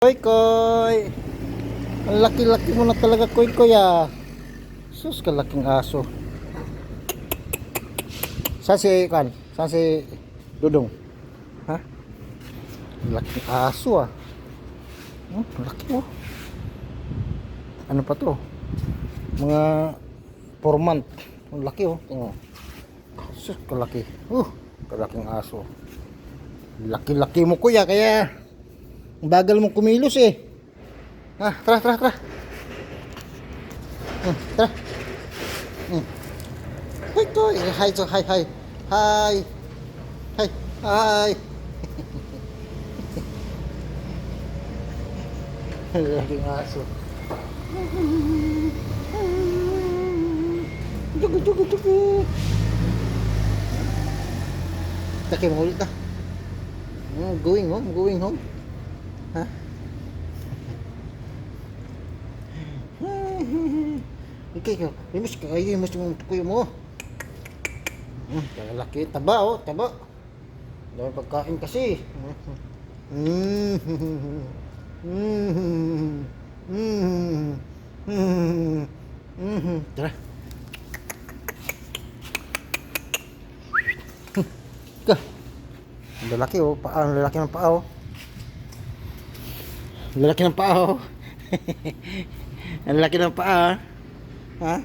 Koy Koy. Ang laki-laki mo na talaga, Koy Koy ah. Sus, kalaking aso. Saan si Kan? Saan si Dudong? Ha? Laking aso ah. Laki oh. Ano pa to? Mga 4 month. Ang laki oh. Tingnan. Sus, kalaki. Kalaking aso. Laki-laki mo kuya, kaya bagal mong kumilos eh. Tara. Tara. Hi, Koy. Hi. Hi. Laking aso. Jugu. Taki mo ulit na. Going home. Ha? Ikaw, imus yung kuya mo. Laki, taba oh, taba. Dahil pagkain kasi. Tara. Ang lalaki oh, ang lalaki ng paa oh. Ang lalaki ng paa oh. Ang lalaki ng paa. Ha?